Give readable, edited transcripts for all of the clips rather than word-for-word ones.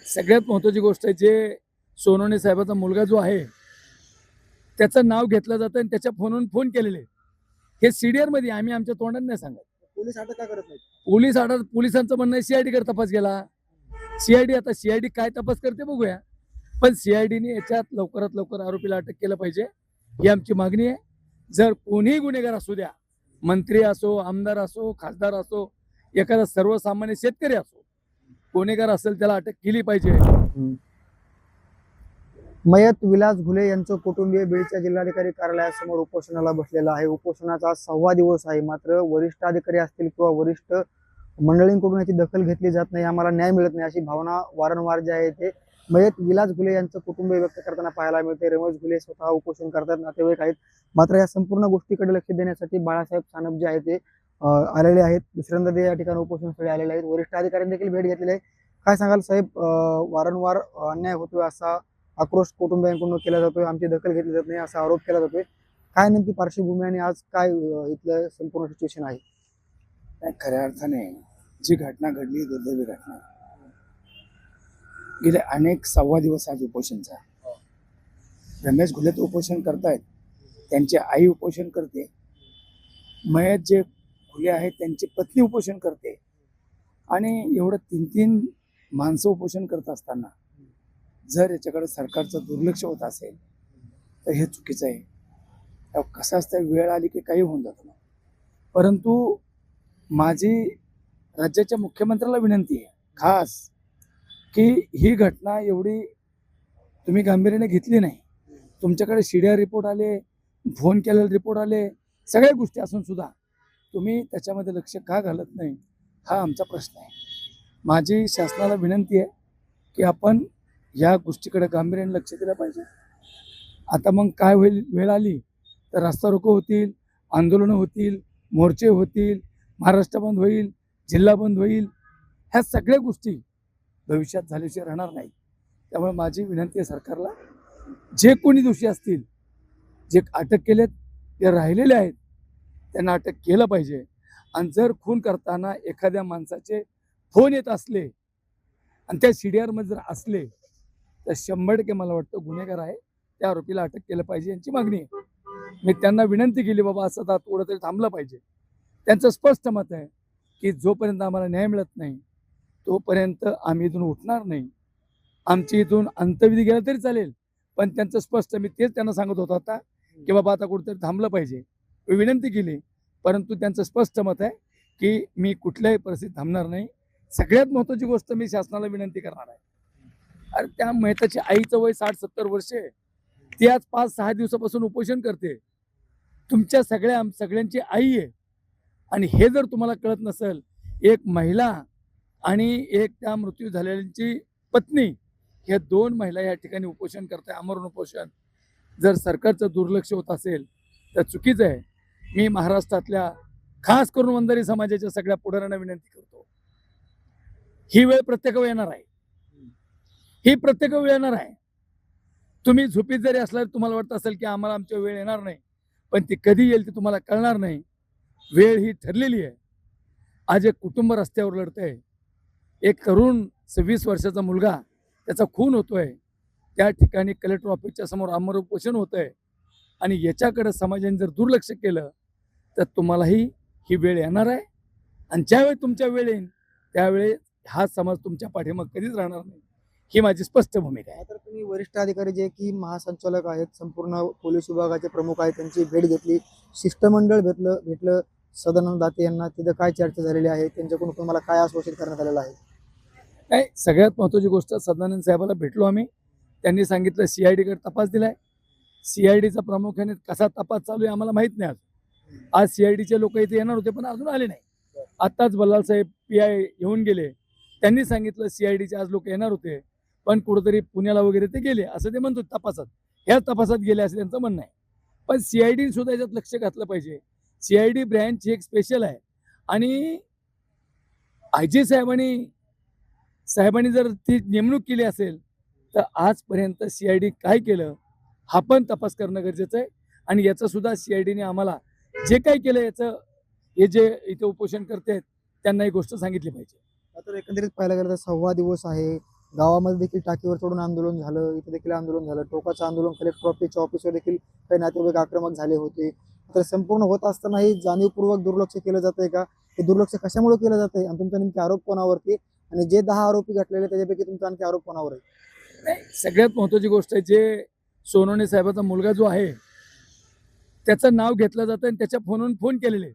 सगळ्यात महत्त्वाची गोष्ट आहे, जे सोनवणे साहेबाचा मुलगा जो आहे त्याचं नाव घेतलं जातं आणि त्याच्या फोनवरून फोन केलेले, हे सीडीआर मध्ये आम्ही आमच्या तोंडात नाही सांगत. पोलीस अटक का करत नाही? पोलिसांचं म्हणणं आहे सीआयडी कडे तपास गेला. आता सीआयडी काय तपास करते बघूया. पण सीआयडीने याच्यात लवकरात लवकर आरोपीला अटक केलं पाहिजे, ही आमची मागणी आहे. जर कोणीही गुन्हेगार असू द्या, मंत्री असो, आमदार असो, खासदार असो, एखादा सर्वसामान्य शेतकरी असो, गुन्हेगार असेल त्याला अटक केली पाहिजे. मयत विलास घुले यांचं कुटुंबीय बीडच्या जिल्हाधिकारी कार्यालयासमोर उपोषणाला बसलेलं आहे. उपोषणाचा आज 6वा दिवस आहे. मात्र वरिष्ठ अधिकारी असतील किंवा वरिष्ठ मंडळींकडून याची दखल घेतली जात नाही, आम्हाला न्याय मिळत नाही, अशी भावना वारंवार जी आहे ते मयत विलास घुले यांचं कुटुंबीय व्यक्त करताना पाहायला मिळते. रमेश घुले स्वतः उपोषण करतात, नातेवाईक आहेत. मात्र या संपूर्ण गोष्टीकडे लक्ष देण्यासाठी बाळासाहेब सानप जे आहे ते आलेले आहेत. दुसऱ्यांदा ते या ठिकाणी उपोषणासाठी आलेले आहेत. वरिष्ठ अधिकाऱ्यांनी देखील भेट घेतलेली आहे. काय सांगाल साहेब, वारंवार अन्याय होतोय, असा आक्रोश कुटुंबियांकडून केला जातोय, आमची दखल घेतली जात नाही असा आरोप केला जातोय. काय नेमकी पार्श्वभूमी आणि आज काय इथलं संपूर्ण सिच्युएशन आहे? खऱ्या अर्थाने जी घटना घडली, दुर्दैवी घटना, गेले अनेक 6वा दिवस आज उपोषणचा. रमेश घुले उपोषण करतायत, त्यांची आई उपोषण करते, मयत जे घुले आहेत त्यांची पत्नी उपोषण करते, आणि एवढं 3-3 माणसं उपोषण करत असताना जर याच्याकडे सरकारचं दुर्लक्ष होत असेल तर हे चुकीचं आहे. कसं असतं, वेळ आली की काही होऊन जातं. परंतु माझी राज्याच्या मुख्यमंत्र्याला विनंती आहे खास, की ही घटना एवढी तुम्ही गांभीर्याने घेतली नाही. तुमच्याकडे सीडीआर रिपोर्ट आले, फोन केलेले रिपोर्ट आले, सगळ्या गोष्टी असून सुद्धा तुम्ही त्याच्यामध्ये लक्ष का घालत नाही, हा आमचा प्रश्न आहे. माझी शासनाला विनंती आहे की आपण या गोष्टीकडे गांभीर्याने लक्ष दिलं पाहिजे. आता मग काय होईल, वेळ आली तर रस्ता रोको होतील, आंदोलनं होतील, मोर्चे होतील, महाराष्ट्र बंद होईल, जिल्हा बंद होईल, ह्या सगळ्या गोष्टी भविष्यात झाल्याशिवाय राहणार नाही. त्यामुळे माझी विनंती आहे सरकारला, जे कोणी दोषी असतील, जे अटक केलेत, ते राहिलेले आहेत, त्यांना अटक केलं पाहिजे. आणि जर खून करताना एखाद्या माणसाचे फोन येत असले आणि त्या सीडीआर मध्ये जर असले तर 100% मला वाटतं गुन्हेगार आहे, त्या आरोपीला अटक केलं पाहिजे, यांची मागणी आहे. मी त्यांना विनंती केली, बाबा असं आता थोडं तरी थांबलं पाहिजे. त्यांचं स्पष्ट मत आहे की जोपर्यंत आम्हाला न्याय मिळत नाही तोपर्यंत आम्ही इथून उठणार नाही. आमची इथून अंत्यविधी गेला तरी चालेल, पण त्यांचं स्पष्ट, मी तेच त्यांना सांगत होतो आता, की बाबा आता कुठेतरी थांबलं पाहिजे. मी विनंती केली, परंतु त्यांचं स्पष्ट मत आहे की मी कुठल्याही परिस्थितीत थांबणार नाही. सगळ्यात महत्त्वाची गोष्ट मी शासनाला विनंती करणार आहे, अरे त्या मयताची आईचं वय 60-70 वर्षे, ती आज 5-6 दिवसापासून उपोषण करते. तुमच्या सगळ्यांची आई आहे. आणि हे जर तुम्हाला कळत नसेल, एक महिला आणि एक त्या मृत्यू झालेल्यांची पत्नी, ह्या 2 महिला या ठिकाणी उपोषण करताय, आमरण उपोषण. जर सरकारचं दुर्लक्ष होत असेल तर चुकीचं आहे. मी महाराष्ट्रातल्या खास करून वंजारी समाजाच्या सगळ्या पुढाऱ्यांना विनंती करतो, ही वेळ प्रत्येक येणार आहे, ही प्रत्येक वेळ येणार आहे. तुम्ही झोपीत जरी असल्यास तुम्हाला वाटत असेल की आम्हाला आमच्या वेळ येणार नाही, पण ती कधी येईल ते तुम्हाला कळणार नाही. वेळ ही ठरलेली आहे. आज एक कुटुंब रस्त्यावर लढतंय, एक तरुण 26 वर्षाचा मुलगा त्याचा खून होतोय, त्या ठिकाणी कलेक्टर ऑफिसच्या समोर आमरण उपोषण होतंय, आणि याच्याकडे समाजाने जर दुर्लक्ष केलं तर तुम्हालाही ही वेळ येणार आहे. आणि ज्यावेळी तुमच्या वेळ येईल त्यावेळी हा समाज तुमच्या पाठीमागे कधीच राहणार नाही, ही माझी स्पष्ट भूमिका आहे. तर तुम्ही वरिष्ठ अधिकारी जे की महासंचालक आहेत, संपूर्ण पोलीस विभागाचे प्रमुख आहेत, त्यांची भेट घेतली, शिष्टमंडळ भेटलं सदानंद दाते यांना, तिथं काय चर्चा झालेली आहे, त्यांच्याकडून तुम्हाला काय आश्वासित करण्यात आलेलं आहे? नाही, सगळ्यात महत्त्वाची गोष्ट, सदानंद साहेबाला भेटलो आम्ही. त्यांनी सांगितलं सीआयडीकडे तपास दिलाय. सीआयडीचा प्रामुख्याने कसा तपास चालू आहे आम्हाला माहीत नाही. आज सीआयडीचे लोक इथे येणार होते पण अजून आले नाही. आत्ताच बल्लाल साहेब PI येऊन गेले, त्यांनी सांगितलं सीआयडीचे आज लोक येणार होते पण कुठेतरी पुण्याला वगैरे ते गेले, असं ते म्हणतो तपासात, ह्या तपासात गेले असं त्यांचं म्हणणं आहे. पण सीआयडी सुद्धा याच्यात लक्ष घातलं पाहिजे. सीआयडी ब्रँच एक स्पेशल आहे, आणि IG साहेबांनी जर ती नेमणूक केली असेल तर आजपर्यंत सीआयडी काय केलं हा पण तपास करणं गरजेचं आहे. आणि याचं सुद्धा सीआयडीने आम्हाला जे काही केलं याचं, हे जे इथे उपोषण करते त्यांना ही गोष्ट सांगितली पाहिजे. तर एकंदरीत पाहायला गेलं तर 6वा दिवस आहे, गावामध्ये देखील टाकीवर चढून आंदोलन झालं, इथे देखील आंदोलन झालं, टोकाचं आंदोलन कलेक्टर ऑफिसच्या ऑफिसवर देखील काही नातेवाईक आक्रमक झाले होते. तर संपूर्ण होत असतानाही जाणीवपूर्वक दुर्लक्ष केलं जातंय का? हे दुर्लक्ष कशामुळे केलं जातंय आणि तुमचा नेमके आरोप कोणावरती आणि जे 10 आरोपी घटलेले त्याच्यापैकी तुमचा आणखी आरोप कोणावर आहे? नाही, सगळ्यात महत्त्वाची गोष्ट आहे, जे सोनवणे साहेबाचा मुलगा जो आहे त्याचं नाव घेतलं जातं आणि त्याच्या फोनवरून फोन केलेले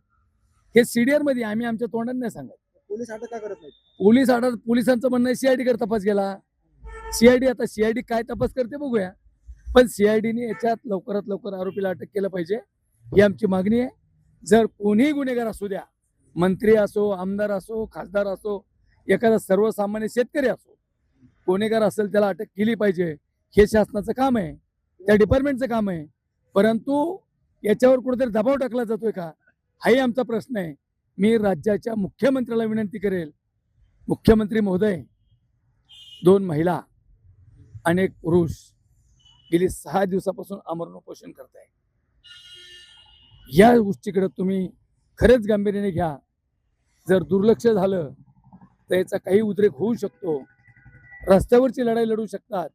हे CDR मध्ये आम्ही आमच्या तोंडात नाही सांगत. पोलीस अटक का करत नाहीत? पोलिसांचं म्हणणं आहे CID कडे तपास गेला. CID काय तपास करते बघूया. पण CIDने याच्यात लवकरात लवकर आरोपीला अटक केलं पाहिजे ही आमची मागणी आहे. जर कोणीही गुन्हेगार असू द्या, मंत्री असो, आमदार असो, खासदार असो, एखादा सर्वसामान्य शेतकरी असो, गुन्हेगार असेल त्याला अटक केली पाहिजे. हे शासनाचं काम आहे, त्या डिपार्टमेंटचं काम आहे. परंतु याच्यावर कुठेतरी दबाव टाकला जातोय का, हाही आमचा प्रश्न आहे. मी राज्याच्या मुख्यमंत्र्याला विनंती करेल, मुख्यमंत्री महोदय, 2 महिला आणि 1 पुरुष गेली 6 दिवसापासून आमरण उपोषण करताय. या गोष्टीकडे तुम्ही खरंच गांभीर्याने घ्या. जर दुर्लक्ष झालं तर याचा काही उद्रेक होऊ शकतो. रस्त्यावरची लढाई लढू शकतात.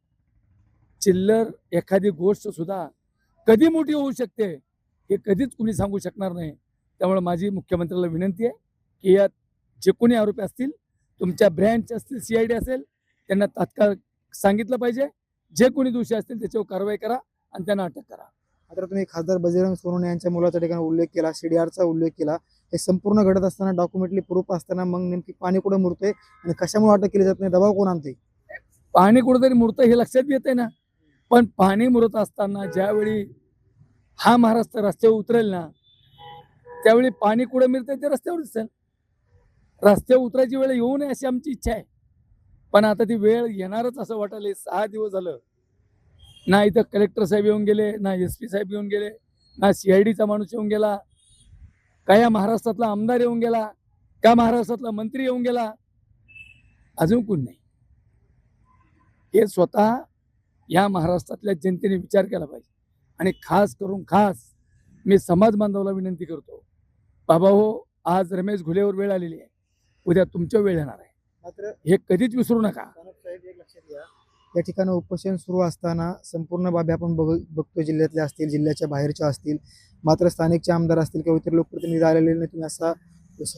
चिल्लर एखादी गोष्ट सुद्धा कधी मोठी होऊ शकते हे कधीच कुणी सांगू शकणार नाही. त्यामुळे माझी मुख्यमंत्र्याला विनंती आहे की यात जे कोणी आरोपी असतील, तुमच्या ब्रँच असतील, CID असेल, त्यांना तात्काळ सांगितलं पाहिजे. जे कोणी दोषी असतील त्याच्यावर कारवाई करा आणि त्यांना अटक करा. आता तुम्ही खासदार बजरंग सोनवणे यांच्या मुलाच्या ठिकाणी उल्लेख केला, CDRचा उल्लेख केला. हे संपूर्ण घडत असताना, डॉक्युमेंटली प्रूफ असताना मग नेमकी पाणी कुठं मुरते आणि कशामुळे अटक केली जात नाही? दबाव कोण आणते? पाणी कुठेतरी मुरतं हे लक्षात येते ना. पण पाणी मुरत असताना ज्यावेळी हा महाराष्ट्र रस्त्यावर उतरेल ना, त्यावेळी पाणी कुठं मिळतंय ते रस्त्यावर दिसेल. रस्त्यावर उतरायची वेळ येऊ नये अशी आमची इच्छा आहे. पण आता ती वेळ येणारच असं वाटायला. 6 दिवस झालं ना इथं कलेक्टर साहेब येऊन गेले, ना SP साहेब येऊन गेले, ना CIDचा माणूस येऊन गेला, का या महाराष्ट्रातला आमदार येऊन गेला, का महाराष्ट्रातला मंत्री येऊन गेला, अजून कोण नाही. हे स्वतः या महाराष्ट्रातल्या जनतेने विचार केला पाहिजे. आणि खास मी समाज बांधवाला विनंती करतो, बाबा हो, आज रमेश घुलेवर वेळ आलेली आहे, उद्या तुमच्या वेळ येणार आहे. मात्र हे कधीच विसरू नका. एक लक्षात घ्या, या ठिकाणी उपोषण सुरू असताना संपूर्ण बाबी आपण बघतो, जिल्ह्यातल्या असतील, जिल्ह्याच्या बाहेरच्या असतील, मात्र स्थानिकचे आमदार असतील किंवा इतर लोकप्रतिनिधी आलेले नाही, तुम्ही असा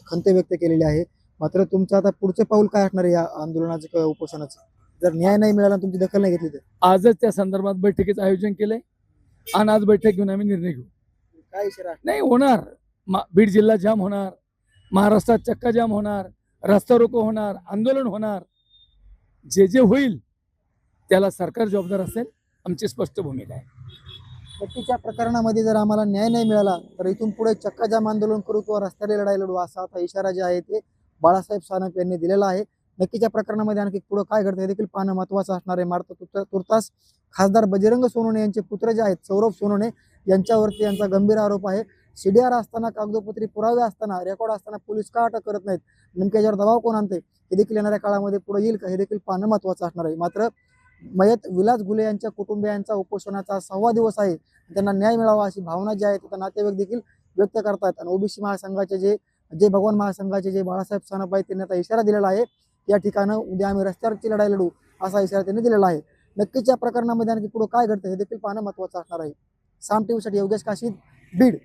खंत व्यक्त केलेली आहे. मात्र तुमचं आता पुढचं पाऊल काय असणार आहे या आंदोलनाचं किंवा उपोषणाचं? जर न्याय नाही मिळाला, तुमची दखल नाही घेतली तर? आजच त्या संदर्भात बैठकीचं आयोजन केलंय आणि आज बैठक घेऊन आम्ही निर्णय घेऊ. काय इशारा? नाही होणार, बीड जिल्हा जाम होणार, महाराष्ट्रात चक्का जाम होणार, रस्ता रोको होणार, आंदोलन होणार. जे होईल त्याला सरकार जबाबदार असेल, आमची स्पष्ट भूमिका आहे. नक्कीच्या प्रकरणामध्ये जर आम्हाला न्याय नाही मिळाला तर इथून पुढे चक्का जाम आंदोलन करू किंवा रस्त्याने लढाई लढू, असा आता इशारा जे आहे ते बाळासाहेब सानप यांनी दिलेला आहे. नक्कीच्या प्रकरणामध्ये आणखी पुढे काय घडतं हे देखील पाहणं महत्त्वाचं असणार आहे. मात्र तुर्तास खासदार बजरंग सोनवणे यांचे पुत्र जे आहेत सौरभ सोनवणे यांच्यावरती यांचा गंभीर आरोप आहे. CDR असताना, कागदोपत्री पुरावे असताना, रेकॉर्ड असताना पोलीस का अटक करत नाहीत? नेमक्या याच्यावर दबाव कोण आणते हे देखील येणाऱ्या काळामध्ये पुढे येईल का हे देखील पाहणं महत्त्वाचं असणार आहे. मात्र मयत विलास घुले यांच्या कुटुंबियांचा उपोषणाचा 6वा दिवस आहे. त्यांना न्याय मिळावा अशी भावना जी आहे त्या नातेवाईक देखील व्यक्त करतात. आणि OBC महासंघाचे जे भगवान महासंघाचे जे बाळासाहेब सानप आहेत त्यांनी आता इशारा दिलेला आहे, या ठिकाणी उद्या आम्ही रस्त्यावरची लढाई लढू असा इशारा त्यांनी दिलेला आहे. नक्कीच या प्रकरणामध्ये आणखी पुढे काय घडतं हे देखील पाहणं महत्त्वाचं असणार आहे. साम TV साठी योगेश काशीद, बीड.